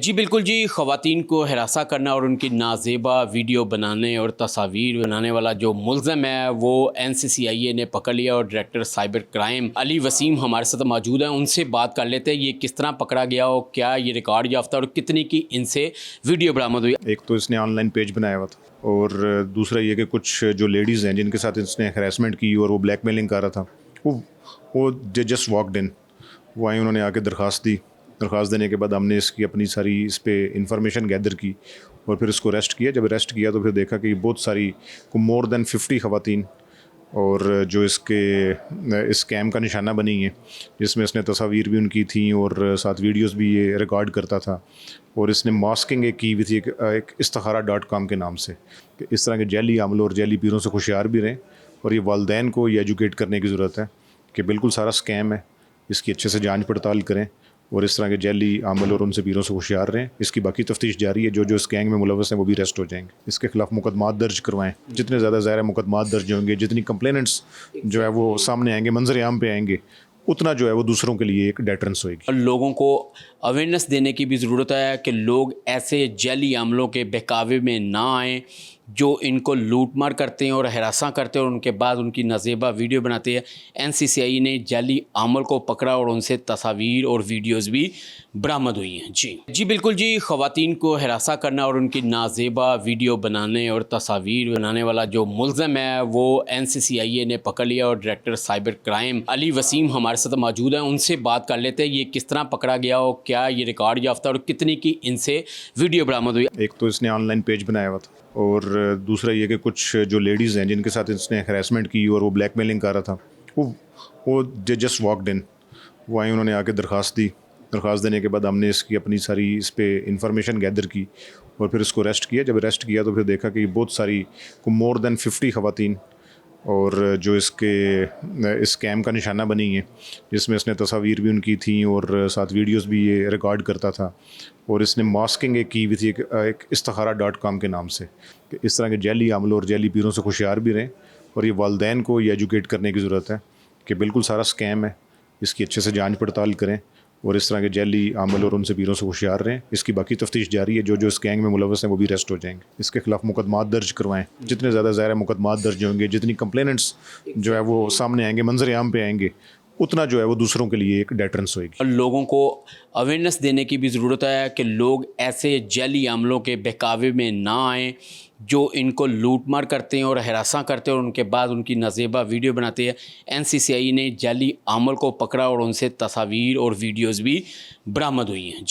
جی بالکل جی، خواتین کو ہراساں کرنا اور ان کی نازیبا ویڈیو بنانے اور تصاویر بنانے والا جو ملزم ہے وہ NCCIA نے پکڑ لیا، اور ڈائریکٹر سائبر کرائم علی وسیم ہمارے ساتھ موجود ہیں۔ ان سے بات کر لیتے ہیں یہ کس طرح پکڑا گیا اور کیا یہ ریکارڈ یافتہ اور کتنی کی ان سے ویڈیو برآمد ہوئی۔ ایک تو اس نے آن لائن پیج بنایا ہوا تھا، اور دوسرا یہ کہ کچھ جو لیڈیز ہیں جن کے ساتھ اس نے ہراسمنٹ کی اور وہ بلیک میلنگ کر رہا تھا، وہ جسٹ واکڈ ان، وہ آئیں، انہوں نے آ کے درخواست دی۔ درخواست دینے کے بعد ہم نے اس کی اپنی ساری اس پہ انفارمیشن گیدر کی اور پھر اس کو اریسٹ کیا۔ جب اریسٹ کیا تو پھر دیکھا کہ بہت ساری مور دین 50 خواتین اور جو اس کیم کا نشانہ بنی ہیں، جس میں اس نے تصاویر بھی ان کی تھیں اور ساتھ ویڈیوز بھی یہ ریکارڈ کرتا تھا، اور اس نے ماسکنگ ایک کی ہوئی تھی ایک استخارہ.com کے نام سے، کہ اس طرح کے جعلی عملوں اور جعلی پیروں سے ہوشیار بھی رہیں، اور یہ والدین کو یہ ایجوکیٹ کرنے کی ضرورت ہے کہ بالکل سارا اسکیم ہے، اس کی اچھے سے جانچ پڑتال کریں اور اس طرح کے جعلی عمل اور ان سے پیروں سے ہوشیار رہیں۔ اس کی باقی تفتیش جاری ہے، جو اس گینگ میں ملوث ہیں وہ بھی اریسٹ ہو جائیں گے۔ اس کے خلاف مقدمات درج کروائیں، جتنے زیادہ ظاہر مقدمات درج ہوں گے، جتنی کمپلیننٹس جو ہے وہ سامنے آئیں گے، منظر عام پہ آئیں گے، اتنا جو ہے وہ دوسروں کے لیے ایک ڈیٹرنس ہوئے گی۔ لوگوں کو اویئرنیس دینے کی بھی ضرورت ہے کہ لوگ ایسے جعلی عملوں کے بہکاوے میں نہ آئیں جو ان کو لوٹ مار کرتے ہیں اور ہراساں کرتے ہیں اور ان کے بعد ان کی نازیبا ویڈیو بناتے ہیں۔ NCCI نے جعلی عمل کو پکڑا اور ان سے تصاویر اور ویڈیوز بھی برآمد ہوئی ہیں۔ جی بالکل جی، خواتین کو ہراساں کرنا اور ان کی نازیبا ویڈیو بنانے اور تصاویر بنانے والا جو ملزم ہے وہ NCCIA نے پکڑ لیا، اور ڈائریکٹر سائبر کرائم علی وسیم ہمارے ساتھ موجود ہیں۔ ان سے بات کر لیتے ہیں یہ کس طرح پکڑا گیا اور کیا یہ ریکارڈ یافتہ اور کتنی کی ان سے ویڈیو برآمد ہوئی۔ ایک تو اس نے آن لائن پیج بنایا ہوا تھا، اور دوسرا یہ کہ کچھ جو لیڈیز ہیں جن کے ساتھ اس نے ہراسمنٹ کی اور وہ بلیک میلنگ کر رہا تھا، وہ جسٹ واکڈ ان، وہ آئیں، انہوں نے آ کے درخواست دی۔ درخواست دینے کے بعد ہم نے اس کی اپنی ساری اس پہ انفارمیشن گیدر کی اور پھر اس کو اریسٹ کیا۔ جب اریسٹ کیا تو پھر دیکھا کہ بہت ساری مور دین 50 خواتین اور جو اس کیم کا نشانہ بنی ہیں، جس میں اس نے تصاویر بھی ان کی تھیں اور ساتھ ویڈیوز بھی یہ ریکارڈ کرتا تھا، اور اس نے ماسکنگ ایک کی ہوئی تھی ایک استخارہ.com کے نام سے، کہ اس طرح کے جعلی عملوں اور جعلی پیروں سے ہوشیار بھی رہیں، اور یہ والدین کو یہ ایجوکیٹ کرنے کی ضرورت ہے کہ بالکل سارا اسکیم ہے، اس کی اچھے سے جانچ پڑتال کریں اور اس طرح کے جعلی عمل اور ان سے پیروں سے ہوشیار رہیں۔ اس کی باقی تفتیش جاری ہے، جو اس گینگ میں ملوث ہیں وہ بھی اریسٹ ہو جائیں گے۔ اس کے خلاف مقدمات درج کروائیں، جتنے زیادہ ظاہر مقدمات درج ہوں گے، جتنی کمپلیننٹس جو ہے وہ سامنے آئیں گے، منظر عام پہ آئیں گے، اتنا جو ہے وہ دوسروں کے لیے ایک ڈیٹرنس ہوئے گی۔ لوگوں کو اویئرنیس دینے کی بھی ضرورت ہے کہ لوگ ایسے جعلی عملوں کے بہکاوے میں نہ آئیں جو ان کو لوٹ مار کرتے ہیں اور ہراساں کرتے ہیں اور ان کے بعد ان کی نازیبا ویڈیو بناتے ہیں۔ NCCI نے جعلی عمل کو پکڑا اور ان سے تصاویر اور ویڈیوز بھی برآمد ہوئی ہیں۔